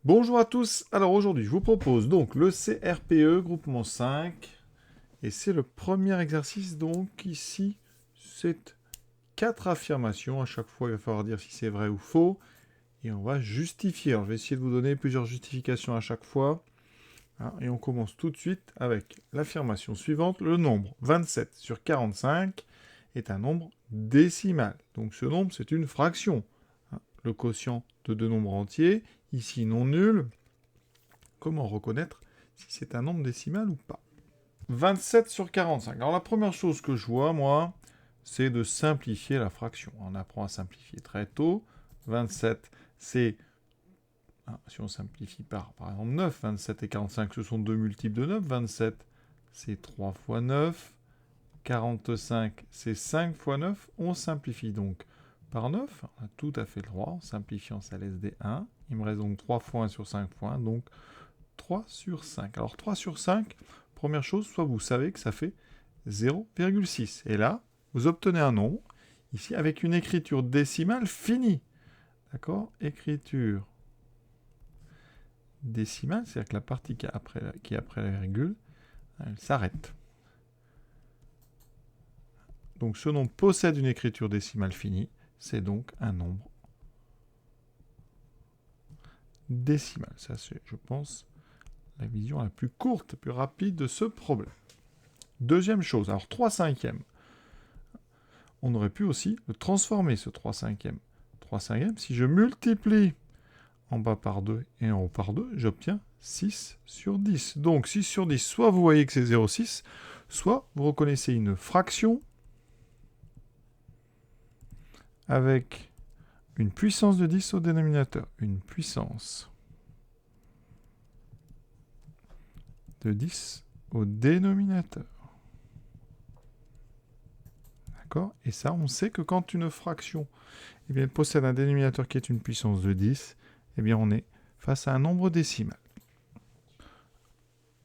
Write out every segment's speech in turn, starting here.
Bonjour à tous, alors aujourd'hui je vous propose donc le CRPE groupement 5 et c'est le premier exercice donc ici c'est 4 affirmations, à chaque fois il va falloir dire si c'est vrai ou faux et on va justifier. Alors je vais essayer de vous donner plusieurs justifications à chaque fois. Et on commence tout de suite avec l'affirmation suivante, le nombre 27 sur 45 est un nombre décimal. Donc ce nombre c'est une fraction. Le quotient de deux nombres entiers, ici non nul. Comment reconnaître si c'est un nombre décimal ou pas? 27 sur 45. Alors la première chose que je vois, moi, c'est de simplifier la fraction. On apprend à simplifier très tôt. 27, c'est... si on simplifie par exemple 9, 27 et 45, ce sont deux multiples de 9. 27, c'est 3 fois 9. 45, c'est 5 fois 9. On simplifie donc par 9. On a tout à fait le droit. En simplifiant, ça laisse des 1. Il me reste donc 3 fois 1 sur 5 fois 1, donc 3 sur 5. Alors 3 sur 5, première chose, soit vous savez que ça fait 0,6. Et là, vous obtenez un nombre, ici, avec une écriture décimale finie. D'accord? Écriture décimale, c'est-à-dire que la partie qui est après la virgule, elle s'arrête. Donc ce nombre possède une écriture décimale finie, c'est donc un nombre décimal. Ça, c'est, je pense, la vision la plus courte, la plus rapide de ce problème. Deuxième chose, alors 3 cinquièmes. On aurait pu aussi le transformer, ce 3 cinquièmes. 3 cinquièmes, si je multiplie en bas par 2 et en haut par 2, j'obtiens 6 sur 10. Donc 6 sur 10, soit vous voyez que c'est 0,6, soit vous reconnaissez une fraction avec une puissance de 10 au dénominateur. Une puissance de 10 au dénominateur. D'accord? Et ça, on sait que quand une fraction possède un dénominateur qui est une puissance de 10, on est face à un nombre décimal.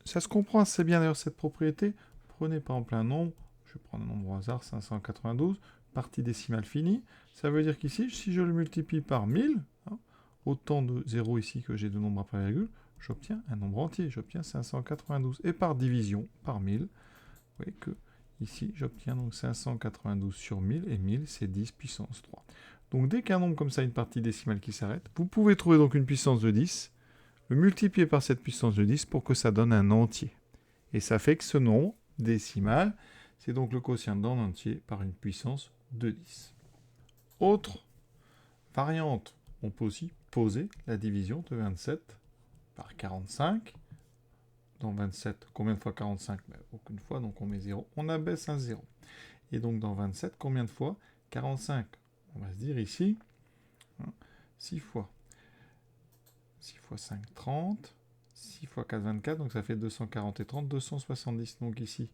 Ça se comprend assez bien d'ailleurs cette propriété. Prenez par exemple un nombre, je vais prendre un nombre au hasard, 592, partie décimale finie. Ça veut dire qu'ici, si je le multiplie par 1000, autant de zéros ici que j'ai de nombres après virgule, j'obtiens un nombre entier, j'obtiens 592. Et par division, par 1000, vous voyez que ici, j'obtiens donc 592 sur 1000, et 1000, c'est 10 puissance 3. Donc dès qu'un nombre comme ça a une partie décimale qui s'arrête, vous pouvez trouver donc une puissance de 10, le multiplier par cette puissance de 10 pour que ça donne un entier. Et ça fait que ce nombre décimal, c'est donc le quotient d'un entier par une puissance de 10. Autre variante, on peut aussi poser la division de 27 par 45. Dans 27, combien de fois 45? Aucune fois, donc on met 0. On abaisse un 0. Et donc dans 27, combien de fois 45? On va se dire ici, 6 fois. 6 fois 5, 30. 6 fois 4, 24. Donc ça fait 240 et 30, 270. Donc ici,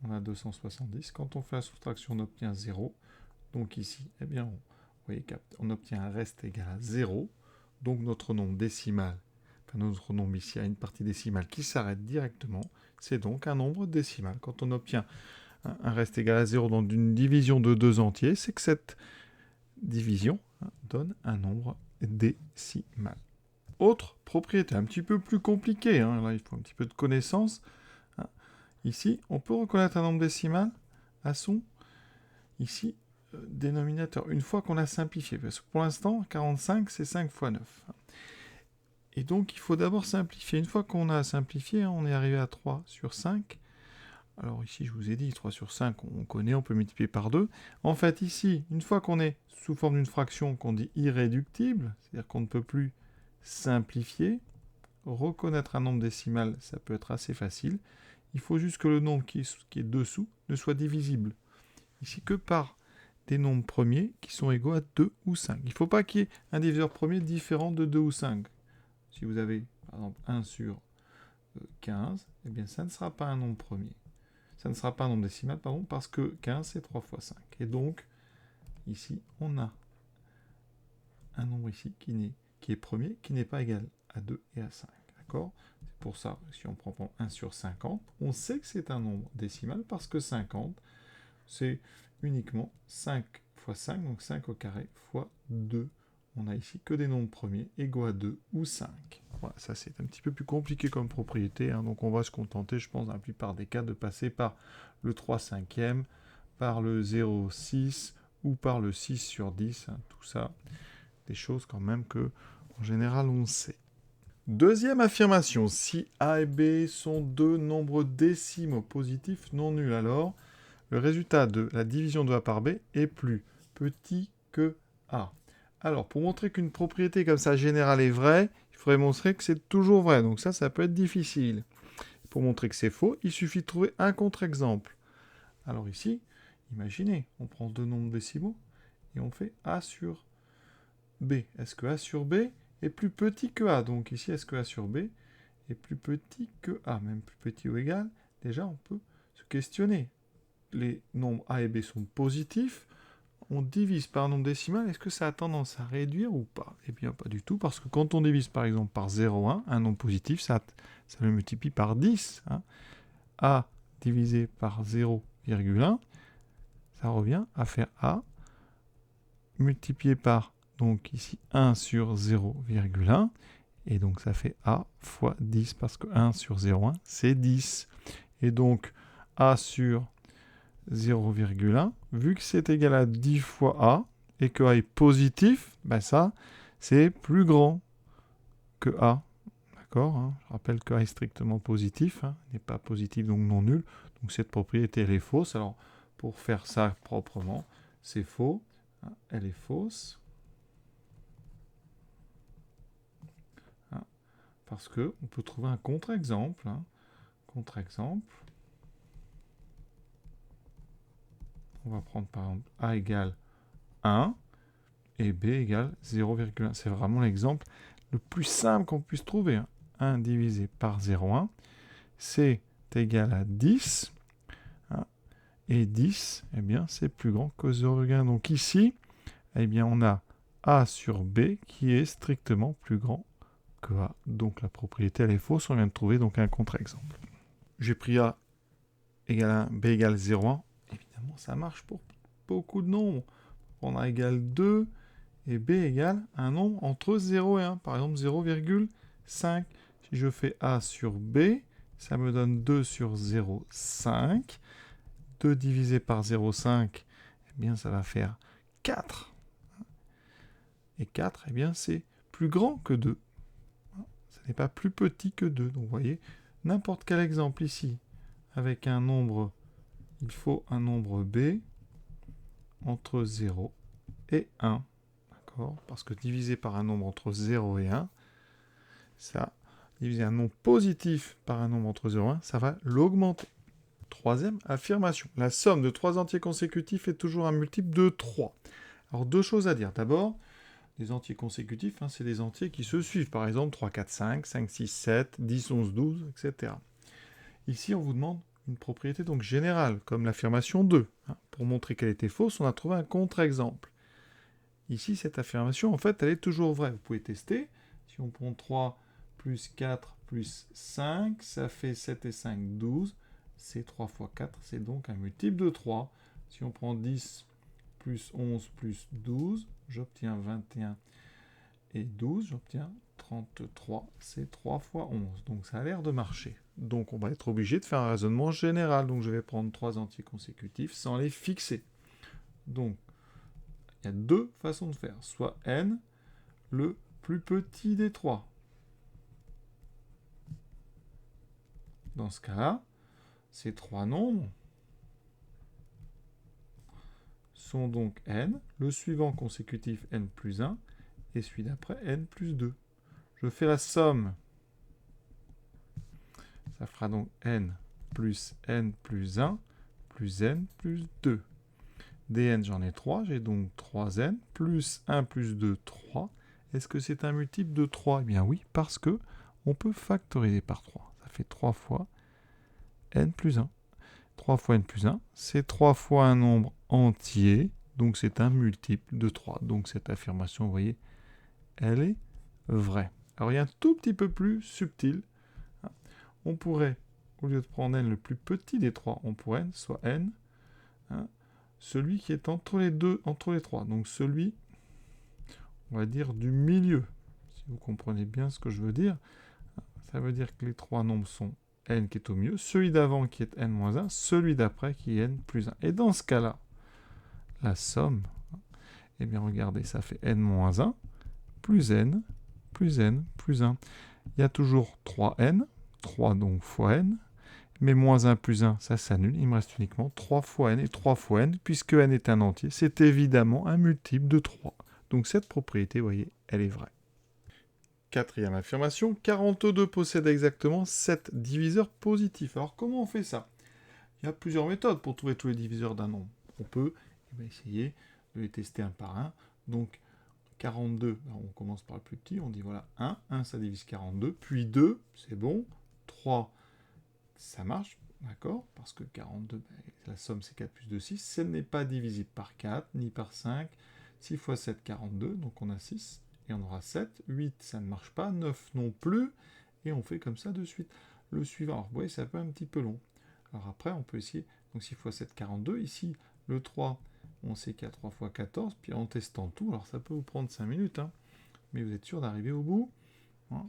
on a 270. Quand on fait la soustraction, on obtient 0. Donc ici, vous voyez qu'on obtient un reste égal à 0. Donc notre nombre décimal, notre nombre ici a une partie décimale qui s'arrête directement. C'est donc un nombre décimal. Quand on obtient un reste égal à 0 dans une division de deux entiers, c'est que cette division donne un nombre décimal. Autre propriété, un petit peu plus compliquée, là il faut un petit peu de connaissance. Ici, on peut reconnaître un nombre décimal à son, ici, dénominateur, une fois qu'on a simplifié. Parce que pour l'instant, 45, c'est 5 fois 9. Et donc, il faut d'abord simplifier. Une fois qu'on a simplifié, on est arrivé à 3 sur 5. Alors ici, je vous ai dit, 3 sur 5, on connaît, on peut multiplier par 2. En fait, ici, une fois qu'on est sous forme d'une fraction qu'on dit irréductible, c'est-à-dire qu'on ne peut plus simplifier, reconnaître un nombre décimal, ça peut être assez facile. Il faut juste que le nombre qui est dessous ne soit divisible. Ici que par des nombres premiers qui sont égaux à 2 ou 5. Il ne faut pas qu'il y ait un diviseur premier différent de 2 ou 5. Si vous avez, par exemple, 1 sur 15, ça ne sera pas un nombre premier. Ça ne sera pas un nombre décimal, parce que 15, c'est 3 fois 5. Et donc, ici, on a un nombre ici qui est premier, qui n'est pas égal à 2 et à 5. D'accord? C'est pour ça, si on prend 1 sur 50, on sait que c'est un nombre décimal, parce que 50, c'est uniquement 5 fois 5, donc 5 au carré, fois 2. On a ici que des nombres premiers égaux à 2 ou 5. Voilà, ça c'est un petit peu plus compliqué comme propriété, hein, donc on va se contenter, je pense, dans la plupart des cas, de passer par le 3/5, par le 0,6 ou par le 6/10, hein, tout ça, des choses quand même que, en général, on sait. Deuxième affirmation, si A et B sont deux nombres décimaux positifs non nuls, alors le résultat de la division de A par B est plus petit que A. Alors, pour montrer qu'une propriété comme ça générale est vraie, il faudrait montrer que c'est toujours vrai. Donc ça peut être difficile. Pour montrer que c'est faux, il suffit de trouver un contre-exemple. Alors ici, imaginez, on prend deux nombres décimaux et on fait A sur B. Est-ce que A sur B est plus petit que A? Donc ici, est-ce que A sur B est plus petit que A? Même plus petit ou égal? Déjà, on peut se questionner. Les nombres A et B sont positifs. On divise par un nombre décimal, est-ce que ça a tendance à réduire ou pas? Eh bien, pas du tout, parce que quand on divise par exemple par 0,1, un nombre positif, ça le multiplie par 10. Hein. A divisé par 0,1, ça revient à faire A multiplié par, donc ici, 1 sur 0,1, et donc ça fait A fois 10, parce que 1 sur 0,1, c'est 10. Et donc, A sur 0,1, vu que c'est égal à 10 fois A, et que A est positif, ben ça, c'est plus grand que A. D'accord, hein. Je rappelle que A est strictement positif, hein, n'est pas positif, donc non nul. Donc cette propriété, elle est fausse. Alors, pour faire ça proprement, c'est faux. Hein, elle est fausse. Hein, parce qu'on peut trouver un contre-exemple. Hein. Contre-exemple. On va prendre par exemple A égale 1 et B égale 0,1. C'est vraiment l'exemple le plus simple qu'on puisse trouver. Hein. 1 divisé par 0,1, c'est égal à 10. Hein, et 10, eh bien, c'est plus grand que 0,1. Donc ici, eh bien, on a A sur B qui est strictement plus grand que A. Donc la propriété, elle est fausse. On vient de trouver donc un contre-exemple. J'ai pris A égale 1, B égale 0,1. Évidemment, ça marche pour beaucoup de nombres. On a égale 2 et B égale un nombre entre 0 et 1. Par exemple, 0,5. Si je fais A sur B, ça me donne 2 sur 0,5. 2 divisé par 0,5, eh bien, ça va faire 4. Et 4, eh bien, c'est plus grand que 2. Ce n'est pas plus petit que 2. Donc, vous voyez, n'importe quel exemple ici, avec un nombre, il faut un nombre B entre 0 et 1. D'accord? Parce que diviser par un nombre entre 0 et 1, ça, diviser un nombre positif par un nombre entre 0 et 1, ça va l'augmenter. Troisième affirmation. La somme de 3 entiers consécutifs est toujours un multiple de 3. Alors, deux choses à dire. D'abord, les entiers consécutifs, hein, c'est des entiers qui se suivent. Par exemple, 3, 4, 5, 5, 6, 7, 10, 11, 12, etc. Ici, on vous demande une propriété donc générale, comme l'affirmation 2. Hein. Pour montrer qu'elle était fausse, on a trouvé un contre-exemple. Ici, cette affirmation, en fait, elle est toujours vraie. Vous pouvez tester. Si on prend 3 plus 4 plus 5, ça fait 7 et 5, 12. C'est 3 fois 4, c'est donc un multiple de 3. Si on prend 10 plus 11 plus 12, j'obtiens 21 et 12, j'obtiens 33. C'est 3 fois 11. Donc ça a l'air de marcher. Donc on va être obligé de faire un raisonnement général. Donc je vais prendre 3 entiers consécutifs sans les fixer. Donc il y a deux façons de faire. Soit n, le plus petit des 3. Dans ce cas-là, ces 3 nombres sont donc n, le suivant consécutif n plus 1, et celui d'après n plus 2. Je fais la somme. Ça fera donc n plus 1 plus n plus 2. dn, j'en ai 3, j'ai donc 3n, plus 1 plus 2, 3. Est-ce que c'est un multiple de 3? Eh bien oui, parce que on peut factoriser par 3. Ça fait 3 fois n plus 1. 3 fois n plus 1, c'est 3 fois un nombre entier, donc c'est un multiple de 3. Donc cette affirmation, vous voyez, elle est vraie. Alors il y a un tout petit peu plus subtil. On pourrait, au lieu de prendre n le plus petit des 3, on pourrait n soit n, hein, celui qui est entre les deux, entre les 3. Donc celui, on va dire, du milieu. si vous comprenez bien ce que je veux dire. Ça veut dire que les trois nombres sont n qui est au milieu, celui d'avant qui est n-1, celui d'après qui est n plus 1. Et dans ce cas-là, la somme, eh bien regardez, ça fait n-1 plus n plus n plus 1. Il y a toujours 3n, 3 donc fois n, mais moins 1 plus 1, ça s'annule. Il me reste uniquement 3 fois n et 3 fois n, puisque n est un entier. C'est évidemment un multiple de 3. Donc cette propriété, vous voyez, elle est vraie. Quatrième affirmation, 42 possède exactement 7 diviseurs positifs. Alors comment on fait ça? Il y a plusieurs méthodes pour trouver tous les diviseurs d'un nombre. On peut essayer de les tester un par un. Donc 42, on commence par le plus petit, on dit voilà 1, 1 ça divise 42, puis 2, c'est bon, 3, ça marche, d'accord, parce que 42, la somme c'est 4 plus 2, 6, ce n'est pas divisible par 4, ni par 5, 6 fois 7, 42, donc on a 6, et on aura 7, 8 ça ne marche pas, 9 non plus, et on fait comme ça de suite. Le suivant, alors vous voyez c'est un peu un petit peu long, alors après on peut essayer, donc 6 fois 7, 42, ici le 3, on sait qu'il y a 3 fois 14, puis en testant tout, alors ça peut vous prendre 5 minutes, hein, mais vous êtes sûr d'arriver au bout, hein,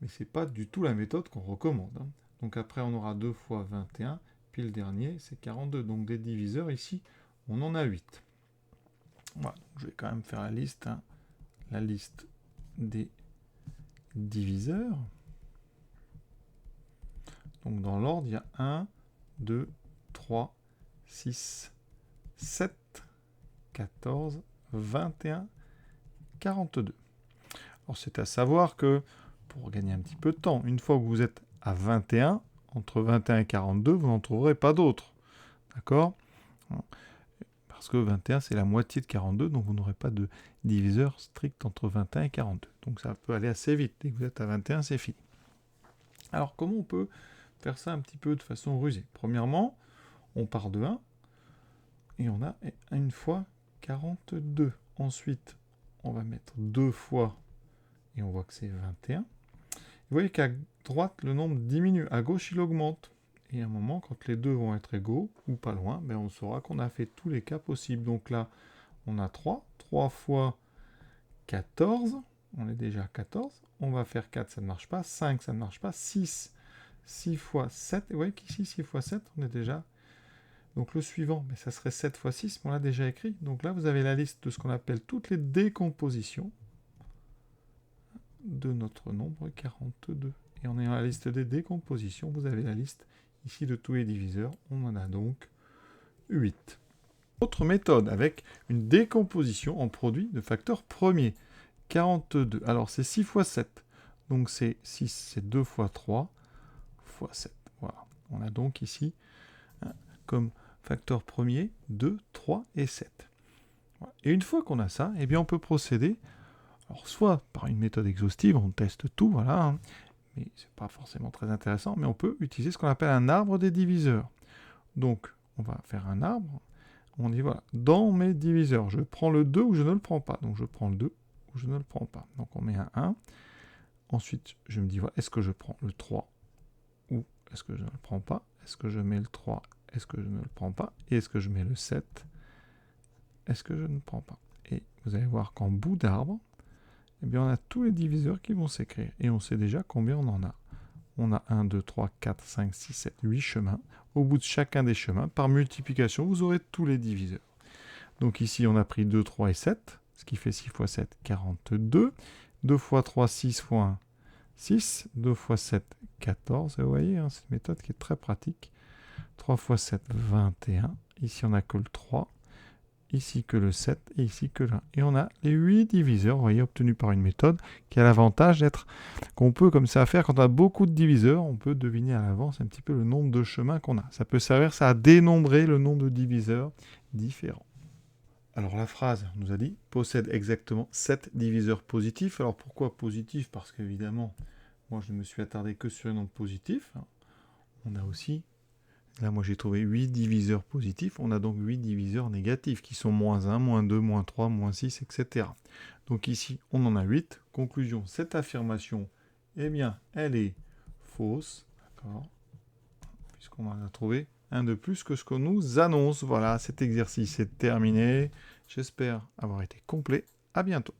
mais ce n'est pas du tout la méthode qu'on recommande. Hein. Donc après, on aura 2 fois 21, puis le dernier, c'est 42. Donc des diviseurs, ici, on en a 8. Voilà, donc je vais quand même faire la liste, hein, la liste des diviseurs. Donc dans l'ordre, il y a 1, 2, 3, 6, 7, 14, 21, 42. Alors c'est à savoir que, pour gagner un petit peu de temps, une fois que vous êtes à 21, entre 21 et 42, vous n'en trouverez pas d'autres. D'accord? Parce que 21, c'est la moitié de 42, donc vous n'aurez pas de diviseur strict entre 21 et 42. Donc ça peut aller assez vite. Dès que vous êtes à 21, c'est fini. Alors comment on peut faire ça un petit peu de façon rusée? Premièrement, on part de 1, et on a une fois 42. Ensuite, on va mettre 2 fois, et on voit que c'est 21. Vous voyez qu'à droite, le nombre diminue. À gauche, il augmente. Et à un moment, quand les deux vont être égaux, ou pas loin, ben on saura qu'on a fait tous les cas possibles. Donc là, on a 3. 3 fois 14. On est déjà à 14. On va faire 4, ça ne marche pas. 5, ça ne marche pas. 6. 6 fois 7. Et vous voyez qu'ici, 6 fois 7, on est déjà... Donc le suivant, mais ça serait 7 fois 6, mais on l'a déjà écrit. Donc là, vous avez la liste de ce qu'on appelle toutes les décompositions de notre nombre 42. Et en ayant la liste des décompositions, vous avez la liste ici de tous les diviseurs. On en a donc 8. Autre méthode avec une décomposition en produit de facteurs premiers. 42. Alors c'est 6 fois 7. Donc c'est 6, c'est 2 fois 3 fois 7. Voilà. On a donc ici comme facteur premier 2, 3 et 7. Voilà. Et une fois qu'on a ça, eh bien on peut procéder, alors soit par une méthode exhaustive, on teste tout, voilà, hein, mais c'est pas forcément très intéressant, mais on peut utiliser ce qu'on appelle un arbre des diviseurs. Donc on va faire un arbre, on dit voilà, dans mes diviseurs, je prends le 2 ou je ne le prends pas. Donc je prends le 2 ou je ne le prends pas. Donc on met un 1. Ensuite, je me dis, voilà, est-ce que je prends le 3 ou est-ce que je ne le prends pas? Est-ce que je mets le 3? Est-ce que je ne le prends pas? Et est-ce que je mets le 7? Est-ce que je ne prends pas? Et vous allez voir qu'en bout d'arbre, eh bien, on a tous les diviseurs qui vont s'écrire. Et on sait déjà combien on en a. On a 1, 2, 3, 4, 5, 6, 7, 8 chemins. Au bout de chacun des chemins, par multiplication, vous aurez tous les diviseurs. Donc ici, on a pris 2, 3 et 7, ce qui fait 6 fois 7, 42. 2 fois 3, 6 fois 1, 6. 2 fois 7, 14. Et vous voyez, hein, c'est une méthode qui est très pratique. 3 fois 7, 21. Ici, on n'a que le 3. Ici que le 7 et ici que le 1. Et on a les 8 diviseurs, vous voyez, obtenus par une méthode qui a l'avantage d'être, qu'on peut comme ça faire, quand on a beaucoup de diviseurs, on peut deviner à l'avance un petit peu le nombre de chemins qu'on a. Ça peut servir ça à dénombrer le nombre de diviseurs différents. Alors la phrase nous a dit, possède exactement 7 diviseurs positifs. Alors pourquoi positifs? Parce qu'évidemment, moi je ne me suis attardé que sur les nombres positifs. On a aussi... Là, moi, j'ai trouvé 8 diviseurs positifs. On a donc 8 diviseurs négatifs, qui sont moins 1, moins 2, moins 3, moins 6, etc. Donc ici, on en a 8. Conclusion, cette affirmation, eh bien, elle est fausse. D'accord? Puisqu'on en a trouvé un de plus que ce qu'on nous annonce. Voilà, cet exercice est terminé. J'espère avoir été complet. À bientôt.